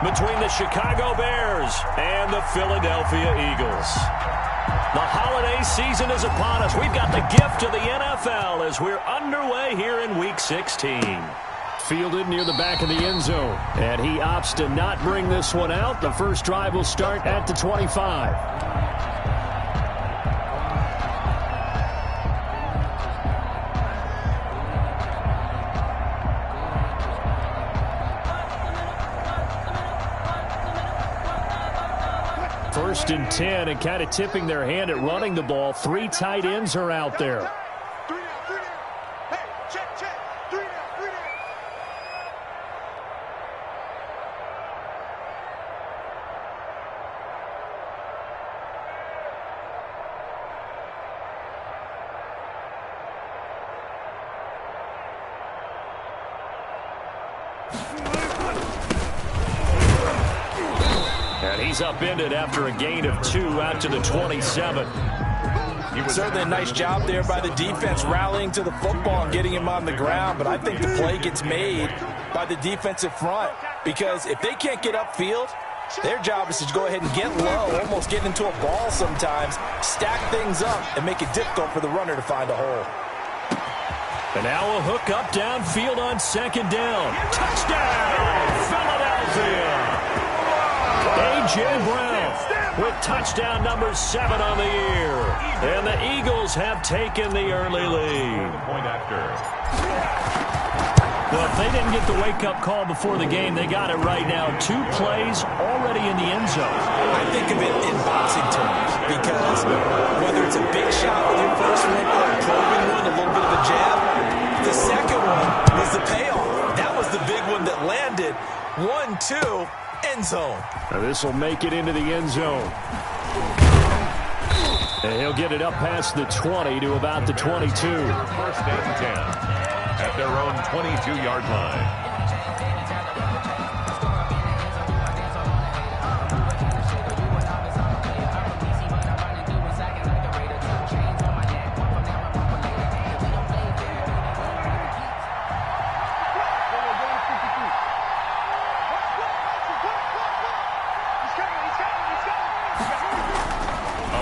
between the Chicago Bears and the Philadelphia Eagles. The holiday season is upon us. We've got the gift of the NFL as we're underway here in Week 16. Fielded near the back of the end zone, and he opts to not bring this one out. The first drive will start at the 25. First and 10, and kind of tipping their hand at running the ball. 3 tight ends are out there. He's upended after a gain of 2 out to the 27. Certainly a nice job there by the defense rallying to the football and getting him on the ground, but I think the play gets made by the defensive front because if they can't get upfield, their job is to go ahead and get low, almost get into a ball sometimes, stack things up, and make it difficult for the runner to find a hole. And now a hook up downfield on second down. Touchdown, Philadelphia! A.J. Brown with touchdown number 7 on the year. And the Eagles have taken the early lead. Well, if they didn't get the wake-up call before the game, they got it right now. 2 plays already in the end zone. I think of it in boxing terms because whether it's a big shot with your first one or a probing one, a little bit of a jab, the second one was the payoff. That was the big one that landed. 1-2. End zone. Now this will make it into the end zone. And he'll get it up past the 20 to about the 22. First and 10 at their own 22-yard line.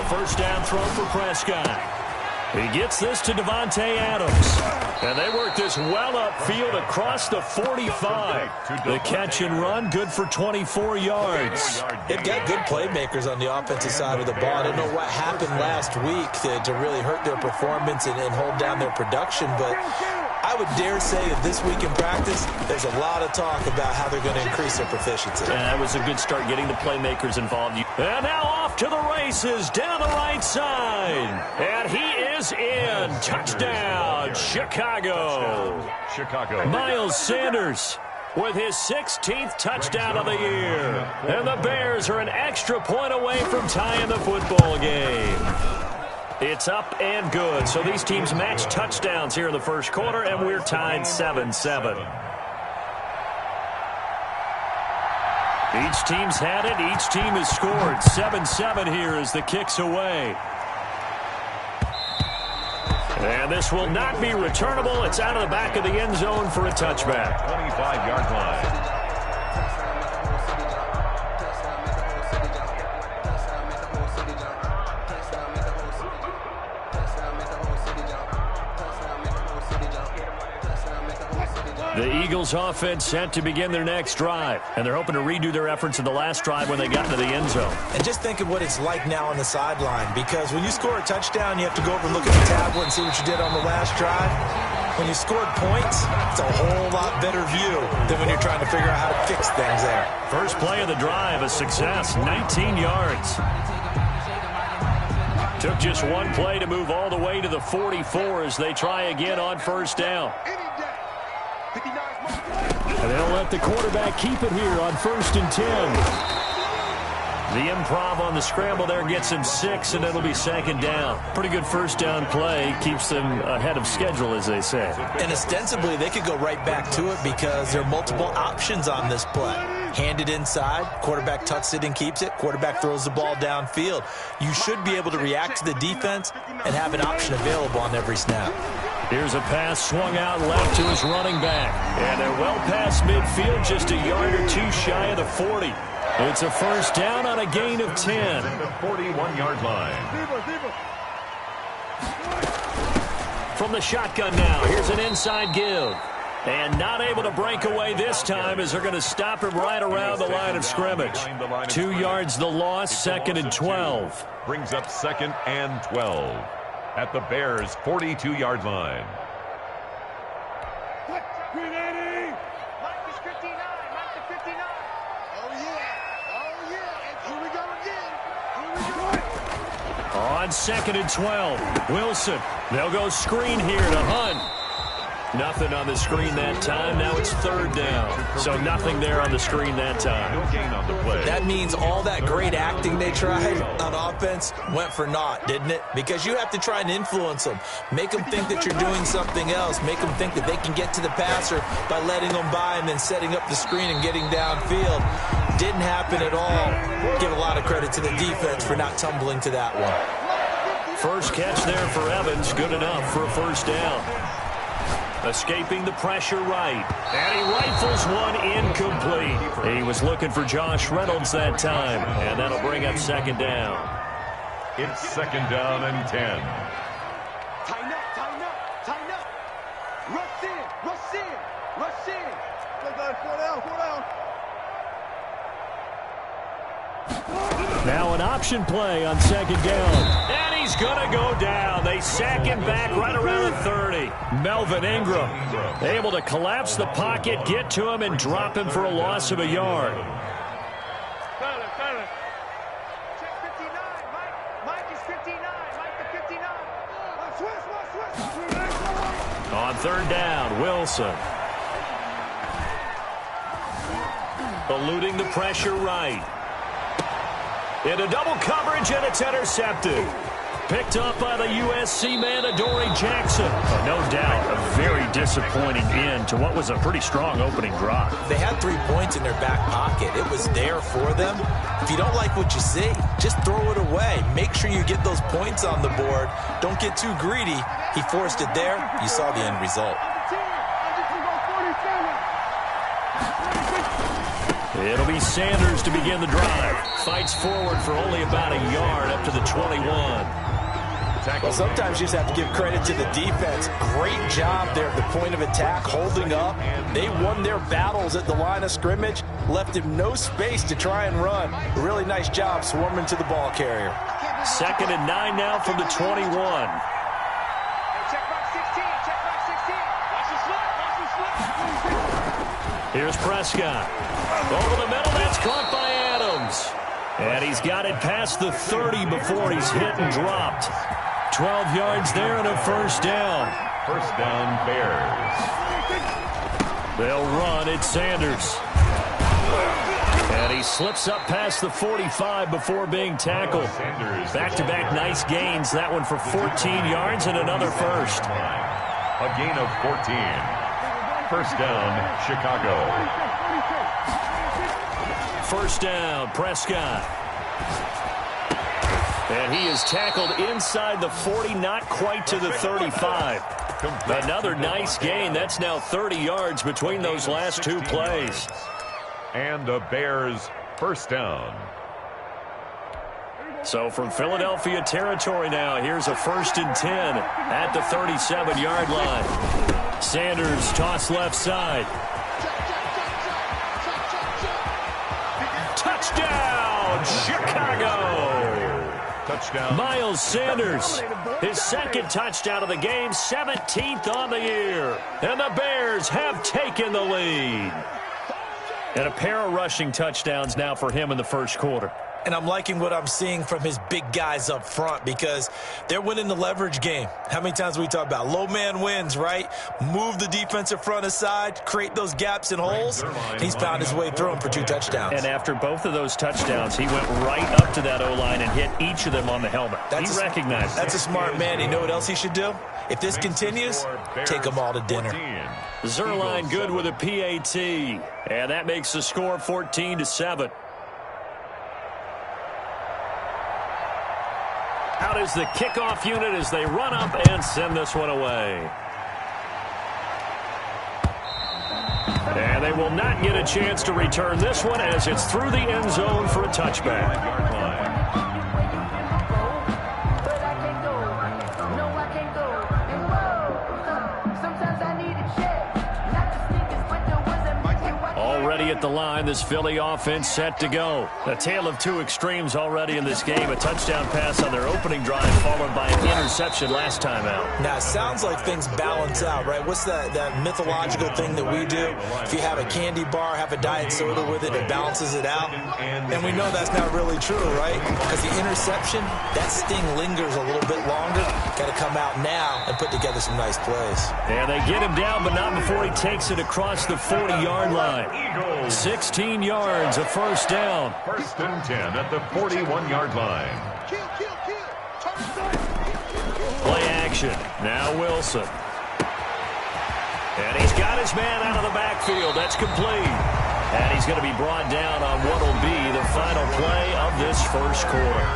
First down throw for Prescott. He gets this to Davante Adams. And they work this well upfield across the 45. The catch and run, good for 24 yards. They've got good playmakers on the offensive side of the ball. I don't know what happened last week to really hurt their performance and hold down their production, but I would dare say that this week in practice, there's a lot of talk about how they're going to increase their proficiency. And that was a good start getting the playmakers involved. And now off to the races down the right side. And he is in. Touchdown, Chicago. Miles Sanders with his 16th touchdown of the year. And the Bears are an extra point away from tying the football game. It's up and good. So these teams match touchdowns here in the first quarter, and we're tied 7-7. Each team's had it. Each team has scored. 7-7 here as the kick's away. And this will not be returnable. It's out of the back of the end zone for a touchback. 25-yard line. The Eagles offense set to begin their next drive, and they're hoping to redo their efforts in the last drive when they got into the end zone. And just think of what it's like now on the sideline, because when you score a touchdown, you have to go over and look at the tablet and see what you did on the last drive. When you scored points, it's a whole lot better view than when you're trying to figure out how to fix things there. First play of the drive, a success, 19 yards. Took just one play to move all the way to the 44 as they try again on first down. And they'll let the quarterback keep it here on 1st and 10. The improv on the scramble there gets him 6, and it'll be 2nd down. Pretty good first down play. Keeps them ahead of schedule, as they say. And ostensibly, they could go right back to it because there are multiple options on this play. Hand it inside, quarterback tucks it and keeps it, quarterback throws the ball downfield. You should be able to react to the defense and have an option available on every snap. Here's a pass swung out left to his running back. And they're well past midfield, just a yard or two shy of the 40. It's a first down on a gain of 10. The 41-yard line. From the shotgun now, here's an inside give. And not able to break away this time as they're going to stop him right around the line of scrimmage. 2 yards the loss, 2nd and 12. Brings up 2nd and 12 at the Bears' 42-yard line. On 2nd and 12, Wilson. They'll go screen here to Hunt. Nothing on the screen that time. Now it's 3rd down. So nothing there on the screen that time. No gain on the play. That means all that great acting they tried on offense went for naught, didn't it? Because you have to try and influence them. Make them think that you're doing something else. Make them think that they can get to the passer by letting them by and then setting up the screen and getting downfield. Didn't happen at all. Give a lot of credit to the defense for not tumbling to that one. First catch there for Evans. Good enough for a first down. Escaping the pressure right. And he rifles one incomplete. He was looking for Josh Reynolds that time. And that'll bring up 2nd down. It's 2nd down and 10. Tighten up, tighten up, tighten up. Rush in, rush in, rush in. Four down. Now an option play on 2nd down. And he's going to go down. They sack him back right around the 30. Melvin Ingram able to collapse the pocket, get to him, and drop him for a loss of a yard. Check 59. Mike is 59. Mike the 59. Switch. On 3rd down, Wilson. Eluding the pressure right. Into double coverage, and it's intercepted. Picked up by the USC man, Adoree Jackson. No doubt, a very disappointing end to what was a pretty strong opening drive. They had 3 points in their back pocket. It was there for them. If you don't like what you see, just throw it away. Make sure you get those points on the board. Don't get too greedy. He forced it there. You saw the end result. It'll be Sanders to begin the drive. Fights forward for only about a yard up to the 21. Well, sometimes you just have to give credit to the defense. Great job there at the point of attack, holding up. They won their battles at the line of scrimmage, left him no space to try and run. A really nice job swarming to the ball carrier. 2nd and 9 now from the 21. Check box 16. Check box 16. Watch the slip. Here's Prescott. Over the middle, that's caught by Adams. And he's got it past the 30 before he's hit and dropped. 12 yards there and a first down. First down, Bears. They'll run. It's Sanders. And he slips up past the 45 before being tackled. Back-to-back nice gains. That one for 14 yards and another first. A gain of 14. First down, Chicago. First down, Prescott. And he is tackled inside the 40, not quite to the 35. Another nice gain. That's now 30 yards between those last 2 plays. And the Bears first down. So from Philadelphia territory now, here's a 1st and 10 at the 37-yard line. Sanders toss left side. Touchdown, Chicago! Touchdown. Miles Sanders, his 2nd touchdown of the game, 17th on the year. And the Bears have taken the lead. And a pair of rushing touchdowns now for him in the first quarter. And I'm liking what I'm seeing from his big guys up front because they're winning the leverage game. How many times we talk about low man wins, right? Move the defensive front aside, create those gaps and holes. He's found his way through them for 2 touchdowns. And after both of those touchdowns, he went right up to that O-line and hit each of them on the helmet. He recognized it. That's a smart man. You know what else he should do? If this continues, take them all to dinner. Zuerlein good with a PAT. And that makes the score 14-7. Out is the kickoff unit as they run up and send this one away. And they will not get a chance to return this one as it's through the end zone for a touchback. Already at the line, this Philly offense set to go. A tale of two extremes already in this game. A touchdown pass on their opening drive followed by an interception last time out. Now, it sounds like things balance out, right? What's that mythological thing that we do? If you have a candy bar, have a diet soda with it, it balances it out. And we know that's not really true, right? Because the interception, that sting lingers a little bit longer. Got to come out now and put together some nice plays. And they get him down, but not before he takes it across the 40-yard line. 16 yards, a first down. First and 10 at the 41-yard line. Play action. Now Wilson. And he's got his man out of the backfield. That's complete. And he's going to be brought down on what will be the final play of this first quarter.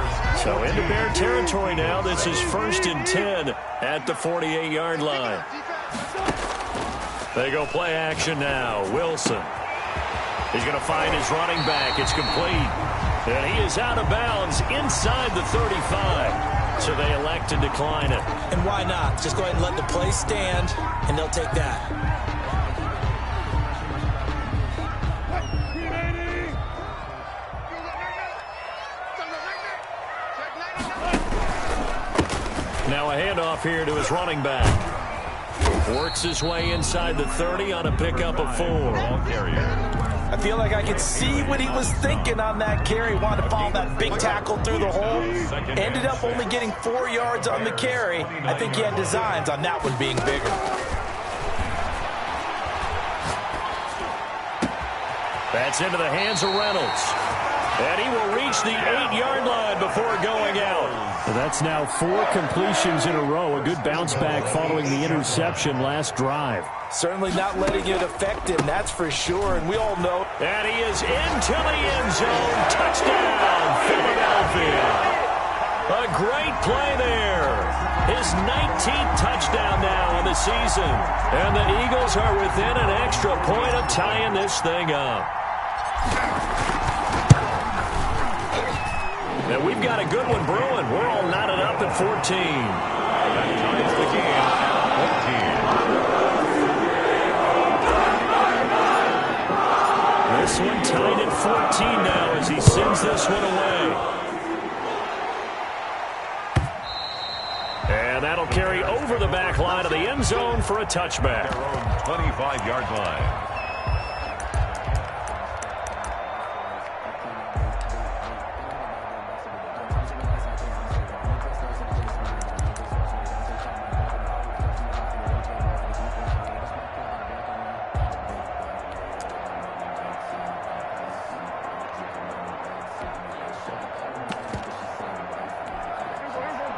So into Bear territory now. This is first and 10 at the 48-yard line. They go play action now. Wilson. He's going to find his running back. It's complete. And he is out of bounds inside the 35. So they elect to decline it. And why not? Just go ahead and let the play stand, and they'll take that. Now a handoff here to his running back. Works his way inside the 30 on a pickup of 4. I feel like I could see what he was thinking on that carry. Wanted to follow that big tackle through the hole. Ended up only getting 4 yards on the carry. I think he had designs on that one being bigger. That's into the hands of Reynolds. And he will reach the 8-yard line before going out. So that's now 4 completions in a row. A good bounce back following the interception last drive. Certainly not letting it affect him, that's for sure. And we all know. And he is into the end zone. Touchdown, Philadelphia. A great play there. His 19th touchdown now on the season. And the Eagles are within an extra point of tying this thing up. And we've got a good one brewing. We're all knotted up at 14. That ties the game at 14. This one tied at 14 now as he sends this one away. And that'll carry over the back line of the end zone for a touchback. Their own 25-yard line.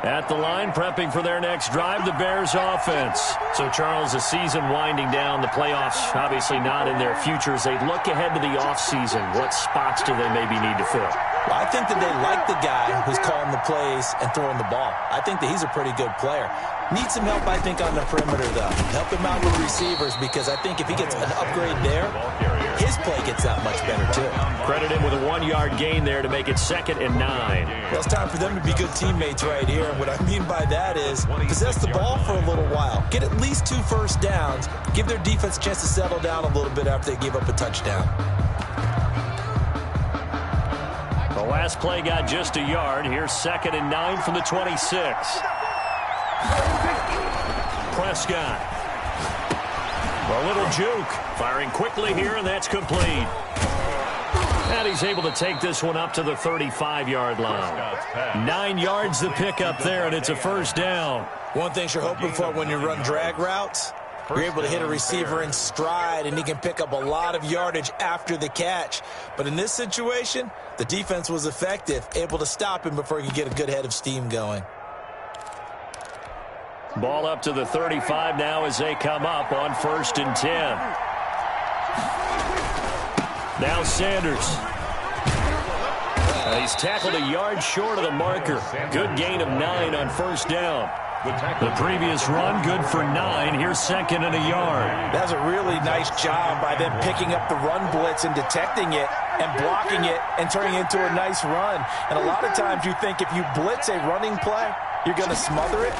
At the line, prepping for their next drive, the Bears offense. So, Charles, the season winding down, the playoffs obviously not in their future. As they look ahead to the offseason, what spots do they maybe need to fill? Well, I think that they like the guy who's calling the plays and throwing the ball. I think that he's a pretty good player. Needs some help, I think, on the perimeter, though. Help him out with receivers, because I think if he gets an upgrade there, his play gets that much better, too. Credit him with a 1-yard gain there to make it 2nd and 9. Well, it's time for them to be good teammates right here. And what I mean by that is possess the ball for a little while. Get at least 2 first downs. Give their defense a chance to settle down a little bit after they give up a touchdown. The last play got just a yard. Here's 2nd and 9 from the 26. Prescott. A little juke. Firing quickly here, and that's complete. And he's able to take this one up to the 35-yard line. 9 yards the pickup there, and it's a first down. One thing you're hoping for when you run drag routes, you're able to hit a receiver in stride, and he can pick up a lot of yardage after the catch. But in this situation, the defense was effective, able to stop him before he could get a good head of steam going. Ball up to the 35 now as they come up on 1st and 10. Now Sanders. He's tackled a yard short of the marker. Good gain of 9 on 1st down. The previous run, good for 9. Here's second and a yard. That was a really nice job by them picking up the run blitz and detecting it and blocking it and turning it into a nice run. And a lot of times you think if you blitz a running play, you're going to smother it.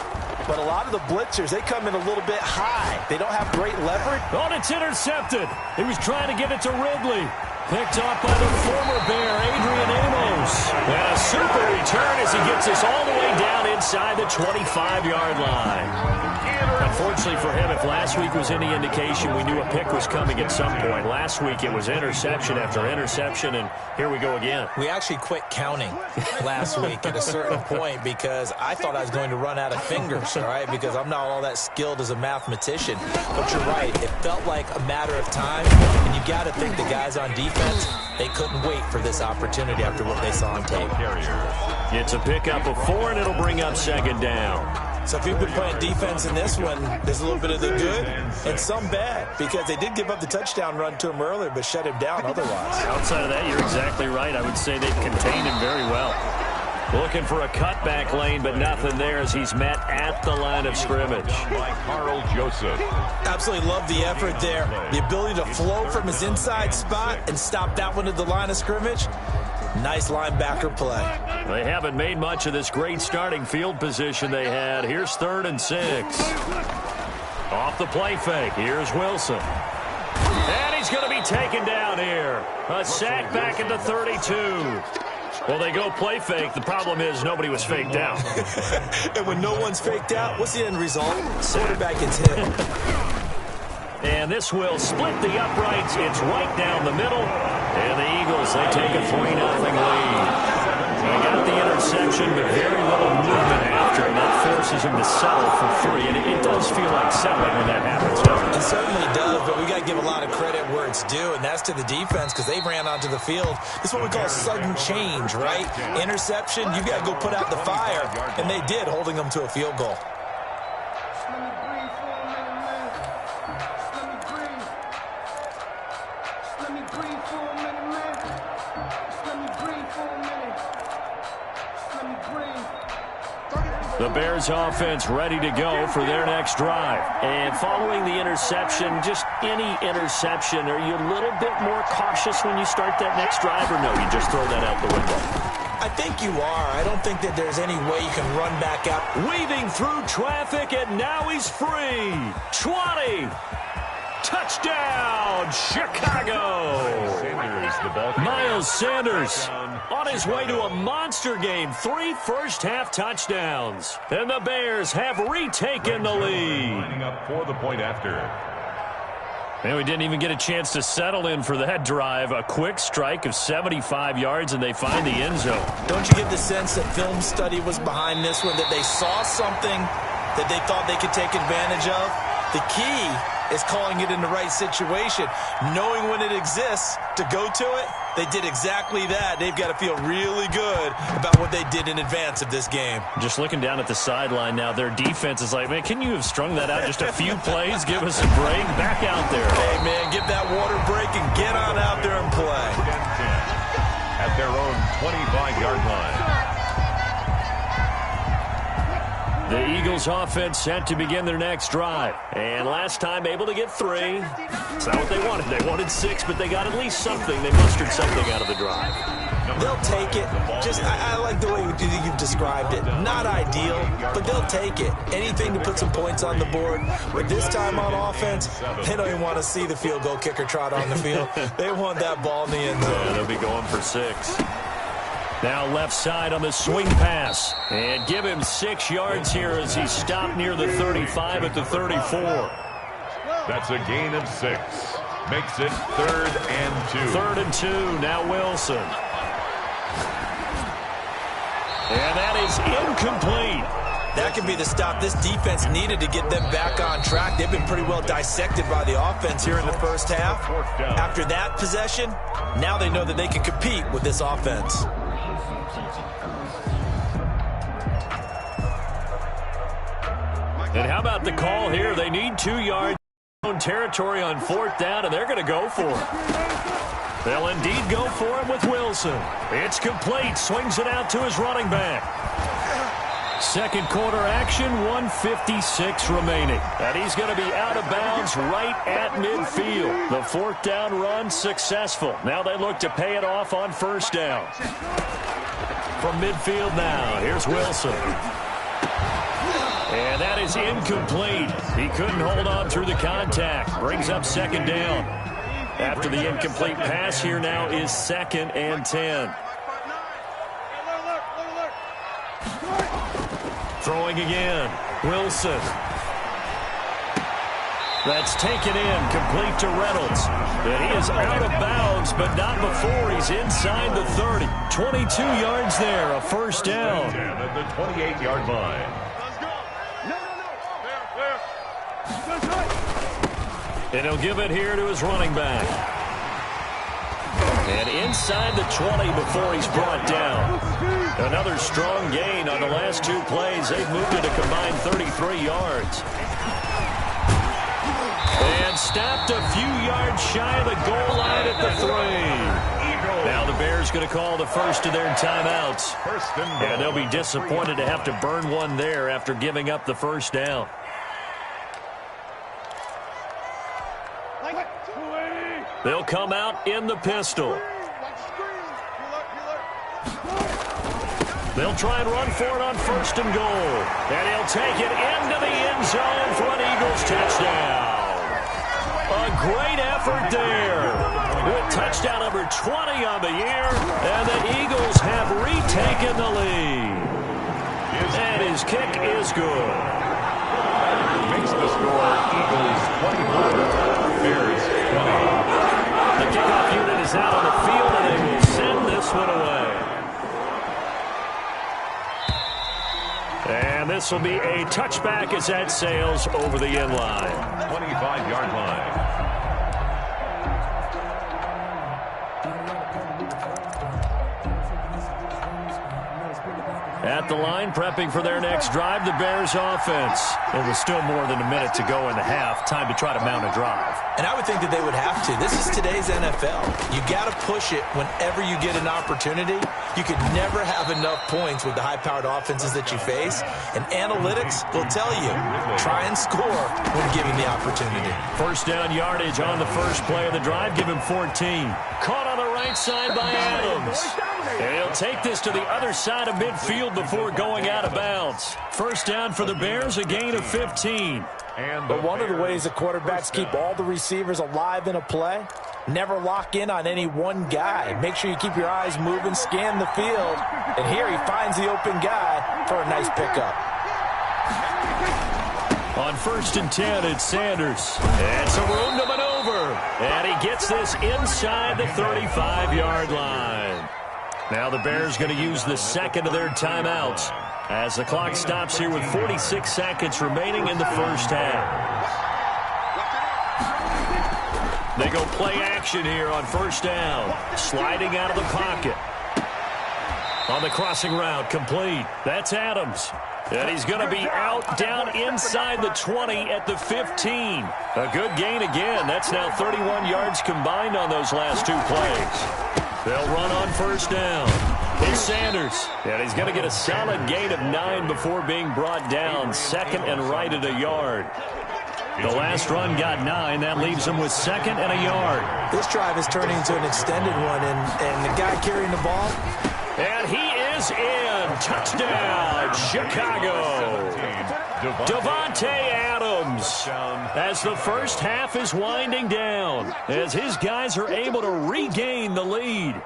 But a lot of the blitzers, they come in a little bit high. They don't have great leverage. Oh, and it's intercepted. He was trying to get it to Ridley. Picked up by the former Bear, Adrian Amos. And a super return as he gets us all the way down inside the 25-yard line. Unfortunately for him, if last week was any indication, we knew a pick was coming at some point. Last week it was interception after interception, and here we go again. We actually quit counting last week at a certain point because I thought I was going to run out of fingers, all right, because I'm not all that skilled as a mathematician. But you're right. It felt like a matter of time, and you got to think the guys on defense, they couldn't wait for this opportunity after what they saw on tape. It's a pickup of 4, and it'll bring up second down. So if you've been playing defense in this one, there's a little bit of the good and some bad because they did give up the touchdown run to him earlier but shut him down otherwise. Outside of that, you're exactly right. I would say they've contained him very well. Looking for a cutback lane, but nothing there as he's met at the line of scrimmage. By Carl Joseph. Absolutely love the effort there. The ability to flow from his inside spot and stop that one at the line of scrimmage. Nice linebacker play. They haven't made much of this great starting field position they had. Here's 3rd and 6. Off the play fake. Here's Wilson. And he's going to be taken down here. A sack back at the 32. Well, they go play fake. The problem is nobody was faked out. And when no one's faked out, what's the end result? Quarterback gets hit. And this will split the uprights. It's right down the middle. And the Eagles, they take a 3-0 lead. They got the interception, but very little movement after, and that forces him to settle for 3. And it does feel like settling when that happens, doesn't it? It certainly does, but we got to give a lot of credit where it's due, and that's to the defense because they ran onto the field. This is what we call sudden change, right? Interception, you got to go put out the fire, and they did, holding them to a field goal. The Bears offense ready to go for their next drive. And following the interception, just any interception, are you a little bit more cautious when you start that next drive, or no, you just throw that out the window? I think you are. I don't think that there's any way you can run back out. Weaving through traffic, and now he's free. 20. Touchdown, Chicago. Miles Sanders on his way to a monster game. 3 first-half touchdowns. And the Bears have retaken the lead. Lining up for the point after. And we didn't even get a chance to settle in for that drive. A quick strike of 75 yards, and they find the end zone. Don't you get the sense that film study was behind this one, that they saw something that they thought they could take advantage of? The key is calling it in the right situation, knowing when it exists to go to it. They did exactly that. They've got to feel really good about what they did in advance of this game. Just looking down at the sideline now, their defense is like, man, can you have strung that out just a few plays? Give us a break. Back out there. Hey, man, get that water break and get on out there and play. At their own 25-yard line. The Eagles offense set to begin their next drive. And last time able to get 3. It's not what they wanted. They wanted 6, but they got at least something. They mustered something out of the drive. They'll take it. Just, I like the way you've described it. Not ideal, but they'll take it. Anything to put some points on the board. But this time on offense, they don't even want to see the field goal kicker trot on the field. They want that ball in the end zone. Yeah, they'll be going for 6. Now left side on the swing pass. And give him 6 yards here as he stopped near the 35 at the 34. That's a gain of 6. Makes it 3rd and 2. 3rd and 2. Now Wilson. And that is incomplete. That could be the stop this defense needed to get them back on track. They've been pretty well dissected by the offense here in the first half. After that possession, now they know that they can compete with this offense. And how about the call here? They need 2 yards in territory on 4th down, and they're going to go for it. They'll indeed go for it with Wilson. It's complete. Swings it out to his running back. Second quarter action, 1:56 remaining. And he's going to be out of bounds right at midfield. The fourth down run successful. Now they look to pay it off on first down. From midfield now, here's Wilson. And that is incomplete. He couldn't hold on through the contact. Brings up second down. After the incomplete pass, here now is 2nd and 10. Throwing again. Wilson. That's taken in, complete to Reynolds. And he is out of bounds, but not before he's inside the 30. 22 yards there, a first down. At the 28-yard line. And he'll give it here to his running back. And inside the 20 before he's brought down. Another strong gain on the last two plays. They've moved it a combined 33 yards. And stopped a few yards shy of the goal line at the 3. Now the Bears going to call the first of their timeouts. And they'll be disappointed to have to burn one there after giving up the first down. They'll come out in the pistol. They'll try and run for it on first and goal. And he'll take it into the end zone for an Eagles touchdown. A great effort there. With touchdown number 20 on the year. And the Eagles have retaken the lead. And his kick is good. Makes the score Eagles 24, Bears 20. The kickoff unit is out on the field, and they will send this one away. And this will be a touchback as that sails over the end line. 25-yard line. At the line, prepping for their next drive, the Bears offense. It was still more than a minute to go in the half. Time to try to mount a drive. And I would think that they would have to. This is today's NFL. You got to push it whenever you get an opportunity. You could never have enough points with the high-powered offenses that you face. And analytics will tell you, try and score when given the opportunity. First down yardage on the first play of the drive. Give him 14. Caught on the right side by Adams. And he'll take this to the other side of midfield before going out of bounds. First down for the Bears, a gain of 15. But one of the ways the quarterbacks keep all the receivers alive in a play, never lock in on any one guy. Make sure you keep your eyes moving, scan the field. And here he finds the open guy for a nice pickup. On 1st and 10, it's Sanders. And some room to maneuver. And he gets this inside the 35-yard line. Now the Bears going to use the second of their timeouts as the clock stops here with 46 seconds remaining in the first half. They go play action here on first down. Sliding out of the pocket. On the crossing route, complete. That's Adams. And he's going to be out down inside the 20 at the 15. A good gain again. That's now 31 yards combined on those last two plays. They'll run on first down. It's Sanders. And he's going to get a solid gain of 9 before being brought down. Second and right at a yard. The last run got 9. That leaves him with second and a yard. This drive is turning into an extended one, and the guy carrying the ball. And he is in. Touchdown, Chicago. Davante Adams. As the first half is winding down, as his guys are able to regain the lead.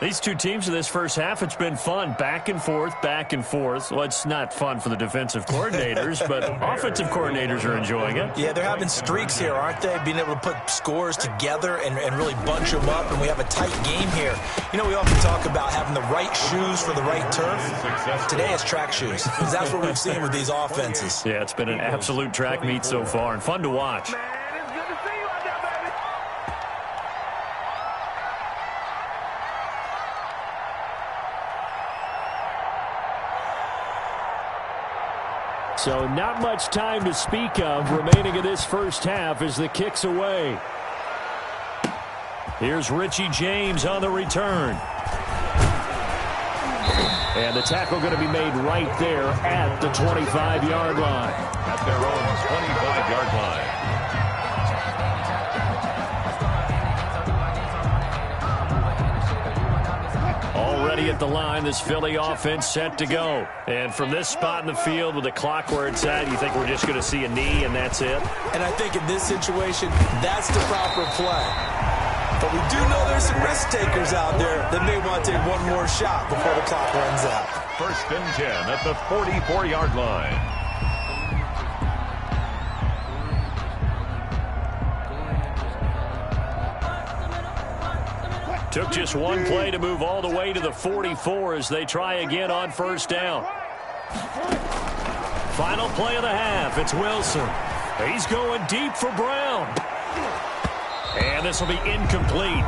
These two teams in this first half, it's been fun. Back and forth, back and forth. Well, it's not fun for the defensive coordinators, but offensive coordinators are enjoying it. Yeah, they're having streaks here, aren't they? Being able to put scores together and really bunch them up, and we have a tight game here. You know, we often talk about having the right shoes for the right turf. Today it's track shoes, because that's what we've seen with these offenses. Yeah, it's been an absolute track meet so far, and fun to watch. So not much time to speak of remaining in this first half as the kick's away. Here's Richie James on the return. And the tackle going to be made right there at the 25-yard line. At their own 25-yard line. Already at the line, this Philly offense set to go. And from this spot in the field with the clock where it's at, you think we're just going to see a knee and that's it? And I think in this situation, that's the proper play. But we do know there's some risk takers out there that may want to take one more shot before the clock runs out. 1st and 10 at the 44-yard line. Took just one play to move all the way to the 44 as they try again on 1st down. Final play of the half. It's Wilson. He's going deep for Brown. And this will be incomplete.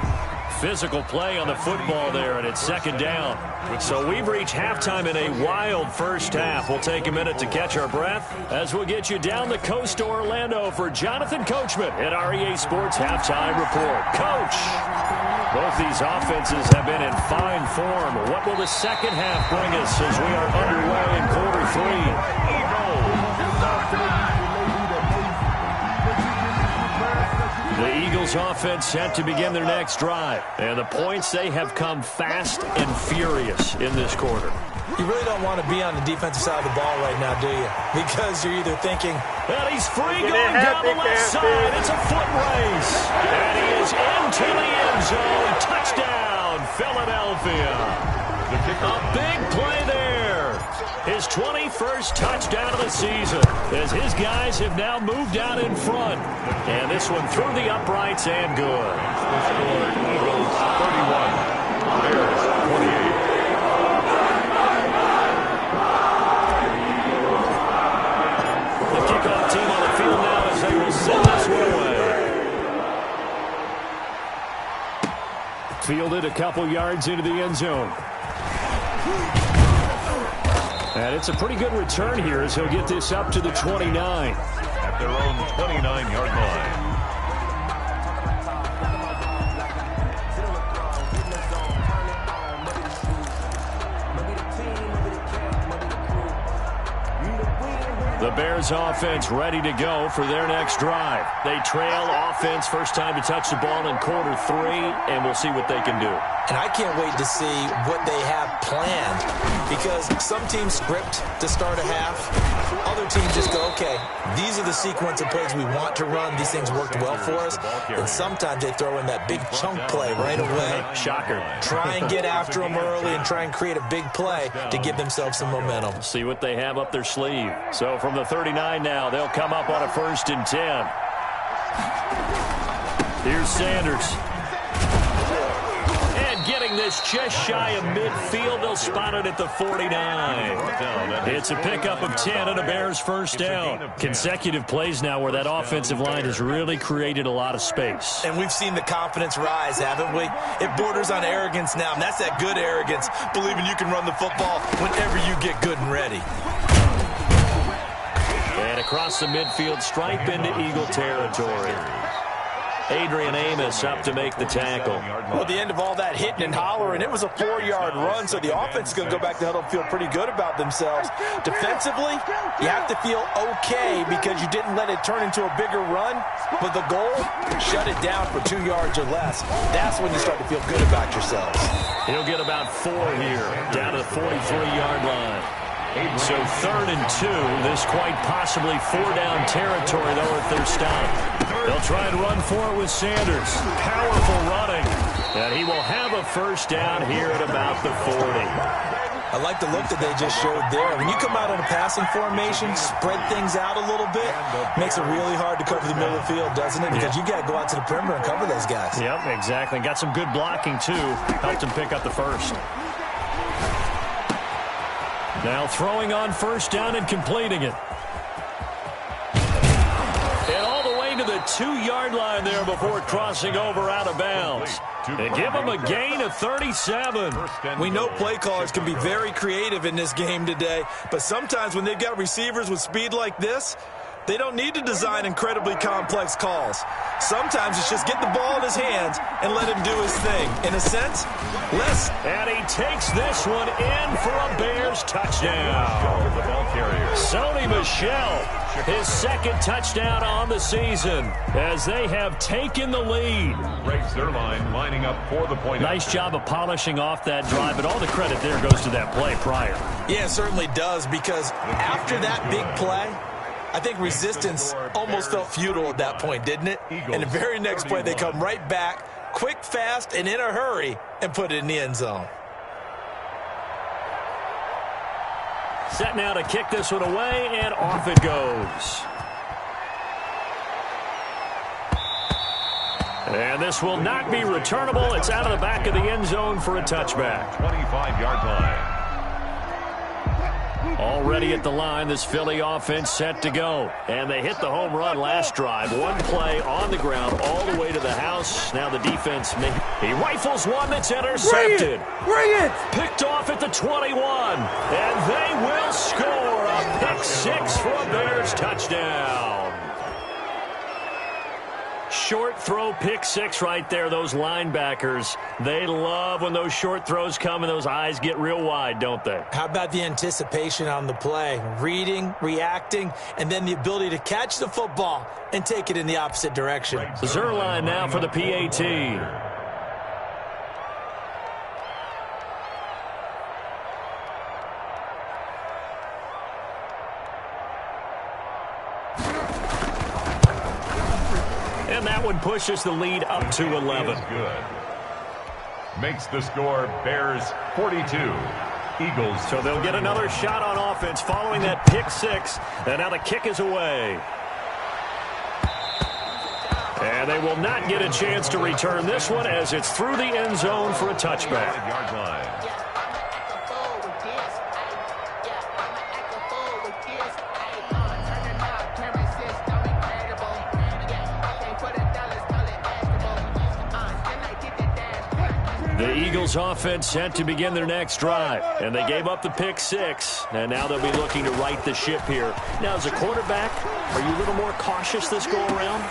Physical play on the football there, and it's 2nd down. So we've reached halftime in a wild first half. We'll take a minute to catch our breath as we'll get you down the coast to Orlando for Jonathan Coachman at REA Sports Halftime Report. Coach, both these offenses have been in fine form. What will the second half bring us as we are underway in quarter 3? The Eagles offense set to begin their next drive. And the points, they have come fast and furious in this quarter. You really don't want to be on the defensive side of the ball right now, do you? Because you're either thinking, and he's free going down the left side. It's a foot race. And he is into the end zone. Touchdown, Philadelphia. A big play there. His 21st touchdown of the season as his guys have now moved out in front. And this one through the uprights and good. Eagles 31, Bears 28. The kickoff team on the field now as they will send this one away. Fielded a couple yards into the end zone. And it's a pretty good return here as he'll get this up to the 29. At their own 29-yard line. The Bears offense ready to go for their next drive. They trail offense, first time to touch the ball in quarter 3, and we'll see what they can do. And I can't wait to see what they have planned, because some teams script to start a half. Other teams just go, okay, these are the sequence of plays we want to run. These things worked well for us. And sometimes they throw in that big chunk play right away. Shocker. Try and get after them early and try and create a big play to give themselves some momentum. See what they have up their sleeve. So from the 39 now, they'll come up on a 1st and 10. Here's Sanders. Getting this just shy of midfield. They'll spot it at the 49. It's a pickup of 10 and a Bears first down. Consecutive plays now where that offensive line has really created a lot of space. And we've seen the confidence rise, haven't we? It borders on arrogance now, and that's that good arrogance, believing you can run the football whenever you get good and ready. And across the midfield, stripe into Eagle territory. Adrian Amos up to make the tackle. Well, at the end of all that hitting and hollering, it was a 4-yard run, so the offense is going to go back to huddle and feel pretty good about themselves. Defensively, you have to feel okay because you didn't let it turn into a bigger run. But the goal, shut it down for 2 yards or less. That's when you start to feel good about yourselves. He'll get about 4 here, down to the 43-yard line. So 3rd and 2, this quite possibly 4-down territory, though, if they're stopped. They'll try and run for it with Sanders. Powerful running. And he will have a first down here at about the 40. I like the look that they just showed there. When you come out in a passing formation, spread things out a little bit, makes it really hard to cover the middle of the field, doesn't it? Because you got to go out to the perimeter and cover those guys. Yep, exactly. Got some good blocking, too. Helped him pick up the first. Now throwing on first down and completing it. And all the way to the 2-yard line there before crossing over out of bounds. And give them a gain of 37. We know play callers can be very creative in this game today, but sometimes when they've got receivers with speed like this, They don't need to design incredibly complex calls. Sometimes it's just get the ball in his hands and let him do his thing. In a sense, less. And he takes this one in for a Bears touchdown. The ball carrier. Sony Michel, his second touchdown on the season as they have taken the lead. Greg Zuerlein lining up for the point. Nice job of polishing off that drive, but all the credit there goes to that play prior. Yeah, it certainly does, because after that big play, I think resistance almost felt futile at that point, didn't it? And the very next play, they come right back, quick, fast, and in a hurry, and put it in the end zone. Set now to kick this one away, and off it goes. And this will not be returnable. It's out of the back of the end zone for a touchback. 25-yard line. Already at the line, this Philly offense set to go. And they hit the home run last drive. One play on the ground all the way to the house. Now the defense, he rifles one that's intercepted. Bring it! Picked off at the 21. And they will score a pick six for a Bears touchdown. Short throw pick six right there. Those linebackers, they love when those short throws come and those eyes get real wide, don't they? How about the anticipation on the play? Reading, reacting, and then the ability to catch the football and take it in the opposite direction. Zuerlein now for the PAT. And that one pushes the lead up to 11. Good. Makes the score Bears 42. Eagles. So they'll get another shot on offense following that pick six. And now the kick is away. And they will not get a chance to return this one as it's through the end zone for a touchback. Yard line. The Eagles offense set to begin their next drive, and they gave up the pick six, and now they'll be looking to right the ship here. Now, as a quarterback, are you a little more cautious this go-around?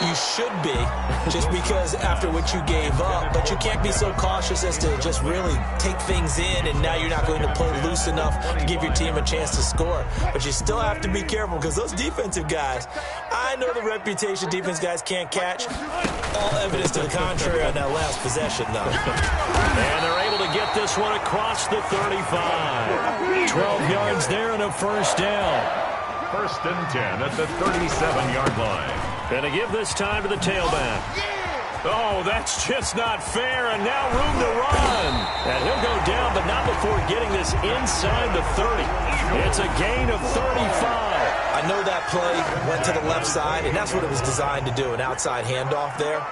You should be, just because after what you gave up, but you can't be so cautious as to just really take things in, and now you're not going to play loose enough to give your team a chance to score. But you still have to be careful, because those defensive guys, I know the reputation defense guys can't catch. All evidence to the contrary on that last possession, though. And they're able to get this one across the 35. 12 yards there and a first down. First and 10 at the 37-yard line. And to give this time to the tailback. Oh, that's just not fair, and now room to run. And he'll go down, but not before getting this inside the 30. It's a gain of 35. I know that play went to the left side, and that's what it was designed to do, an outside handoff there.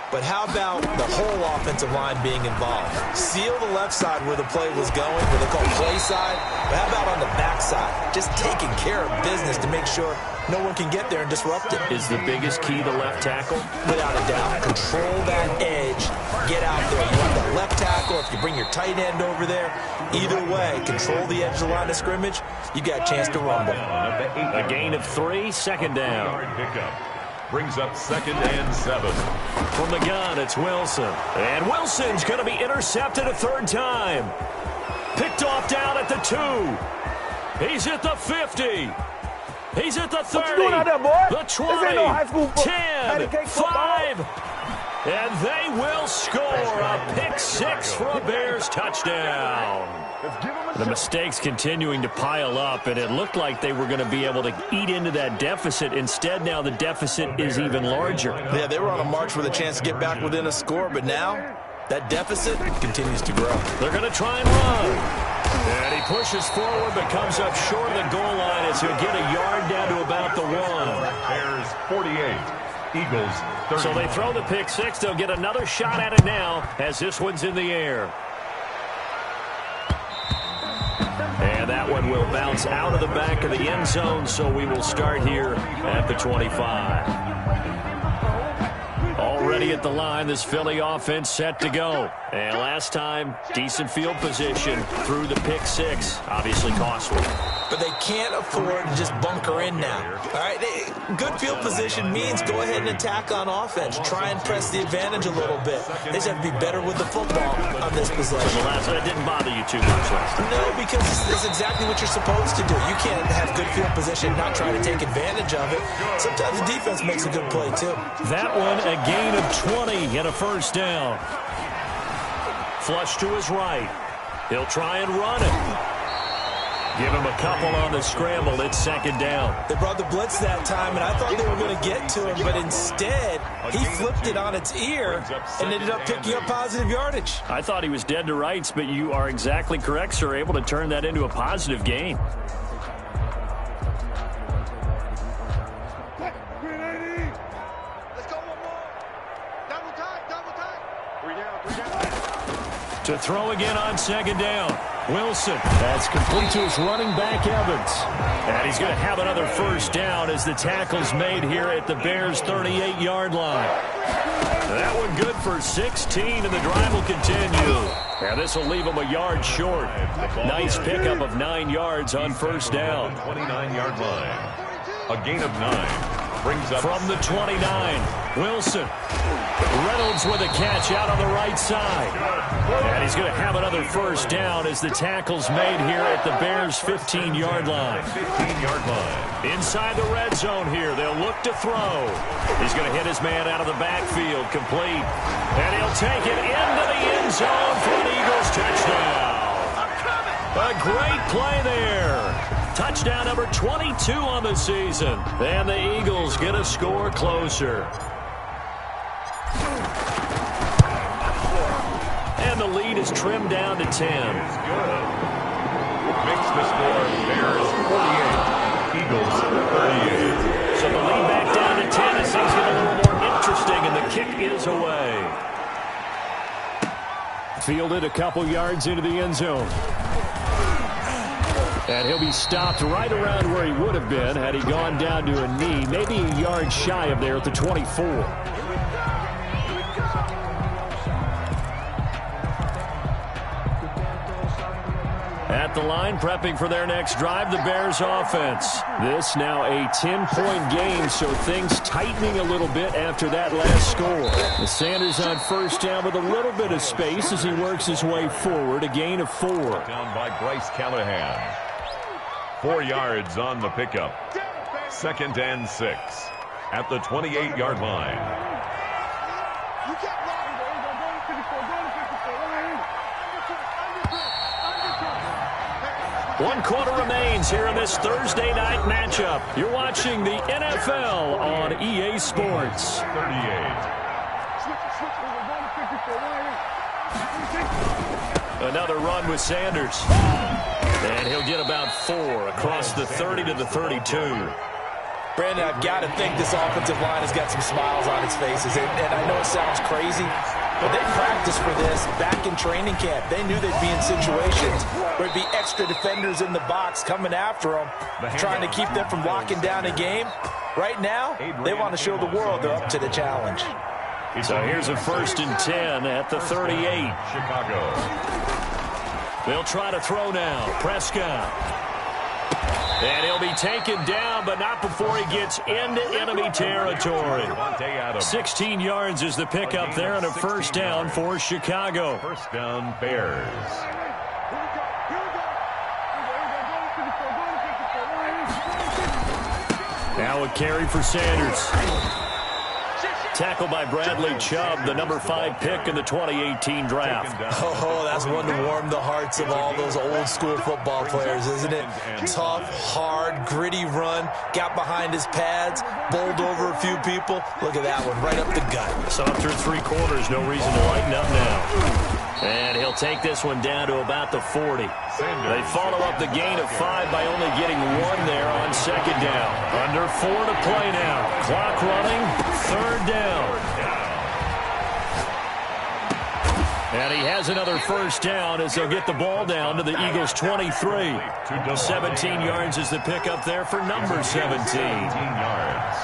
But how about the whole offensive line being involved? Seal the left side where the play was going, where they call play side. But how about on the back side? Just taking care of business to make sure no one can get there and disrupt it. Is the biggest key the left tackle? Without a doubt. Control that edge. Get out there. You want the left tackle. If you bring your tight end over there, either way, control the edge of the line of scrimmage, you got a chance to rumble. A gain of 3, second down. Pickup. Brings up 2nd and 7. From the gun, it's Wilson. And Wilson's going to be intercepted a third time. Picked off down at the 2. He's at the 50. He's at the 30. What you doing out there, boy? The 20. This ain't no high school 10. 5. And they will score a pick 6 for a Bears touchdown. The mistakes continuing to pile up, and it looked like they were going to be able to eat into that deficit. Instead, now the deficit is even larger. Yeah, they were on a march with a chance to get back within a score, but now that deficit continues to grow. They're going to try and run. And he pushes forward, but comes up short of the goal line as he'll get a yard down to about the 1. Bears 48. Eagles 30. So they throw the pick 6. They'll get another shot at it now as this one's in the air. And that one will bounce out of the back of the end zone, so we will start here at the 25. Already at the line, this Philly offense set to go. And last time, decent field position through the pick six. Obviously costly. But they can't afford to just bunker in now. All right, good field position means go ahead and attack on offense. Try and press the advantage a little bit. They just have to be better with the football on this possession. So that didn't bother you too much last time? No, because it's exactly what you're supposed to do. You can't have good field position and not try to take advantage of it. Sometimes the defense makes a good play, too. That one, a gain of 20 and a first down. Flush to his right. He'll try and run it. Give him a couple on the scramble. It's second down. They brought the blitz that time, and I thought they were going to get to him, but instead, he flipped it on its ear and ended up picking up positive yardage. I thought he was dead to rights, but you are exactly correct, sir. Able to turn that into a positive gain. To throw again on second down. Wilson. That's complete to his running back, Evans. And he's going to have another first down as the tackle's made here at the Bears' 38-yard line. That one good for 16, and the drive will continue. Now this will leave him a yard short. Nice pickup of 9 yards on first down. 29-yard line. A gain of 9. Brings up from the 29. Wilson. Reynolds with a catch out on the right side. And he's going to have another first down as the tackle's made here at the Bears' 15-yard line. 15-yard line. Inside the red zone here. They'll look to throw. He's going to hit his man out of the backfield. Complete. And he'll take it into the end zone for an Eagles touchdown. A great play there. Touchdown number 22 on the season. And the Eagles get a score closer. And the lead is trimmed down to 10. Makes the score Bears 48, Eagles 38. So the lead back down to 10 as things get a little more interesting, and the kick is away. Fielded a couple yards into the end zone. And he'll be stopped right around where he would have been had he gone down to a knee, maybe a yard shy of there at the 24. At the line, prepping for their next drive, the Bears offense. This now a 10-point game, so things tightening a little bit after that last score. The Sanders on first down with a little bit of space as he works his way forward, a gain of 4. Down by Bryce Callahan. 4 yards on the pickup. 2nd and 6 at the 28-yard line. One quarter remains here in this Thursday night matchup. You're watching the NFL on EA Sports. 38. Another run with Sanders. And he'll get about 4 across the 30 to the 32. Brandon, I've got to think this offensive line has got some smiles on its faces. And I know it sounds crazy, but they practiced for this back in training camp. They knew they'd be in situations where there'd be extra defenders in the box coming after them, trying to keep them from locking down a game. Right now, they want to show the world they're up to the challenge. So here's a 1st and 10 at the 38. Chicago. They'll try to throw now. Prescott. And he'll be taken down, but not before he gets into enemy territory. 16 yards is the pickup there, and a first down for Chicago. First down, Bears. Now a carry for Sanders. Tackled by Bradley Chubb, the number 5 pick in the 2018 draft. Oh, that's one to warm the hearts of all those old school football players, isn't it? Tough, hard, gritty run, got behind his pads, bowled over a few people. Look at that one, right up the gut. So up through 3 quarters, no reason to lighten up now. And he'll take this one down to about the 40. They follow up the gain of 5 by only getting 1 there on second down. Under 4 to play now. Clock running, 3rd down. And he has another first down as they'll get the ball down to the Eagles' 23. 17 yards is the pickup there for number 17. 17 yards.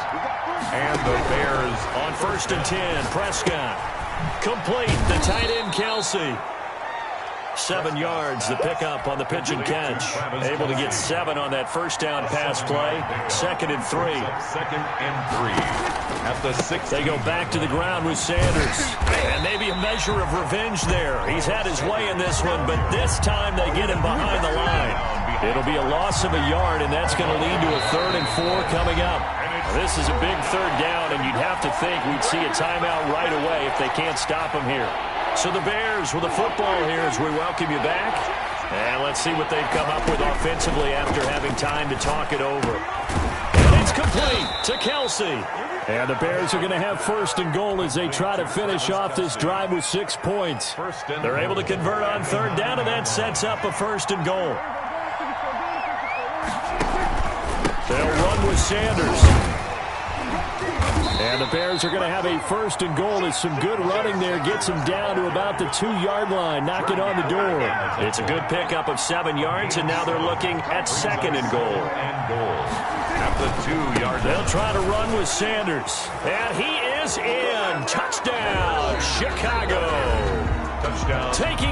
And the Bears on 1st and 10, Prescott. Complete. The tight end, Kelsey. 7 yards, the pickup on the pitch and catch. Able to get 7 on that first down pass play. 2nd and 3. 2nd and 3. At the 6. They go back to the ground with Sanders. And maybe a measure of revenge there. He's had his way in this one, but this time they get him behind the line. It'll be a loss of a yard, and that's going to lead to a 3rd and 4 coming up. This is a big 3rd down, and you'd have to think we'd see a timeout right away if they can't stop him here. So the Bears with the football here as we welcome you back. And let's see what they've come up with offensively after having time to talk it over. And it's complete to Kelsey. And the Bears are going to have 1st and goal as they try to finish off this drive with 6 points. They're able to convert on 3rd down, and that sets up a 1st and goal. They'll run with Sanders. And the Bears are going to have a 1st and goal as some good running there gets them down to about the 2-yard line, knocking on the door. It's a good pickup of 7 yards, and now they're looking at 2nd and goal. At the 2-yard line. They'll try to run with Sanders. And he is in. Touchdown, Chicago. Touchdown. Taking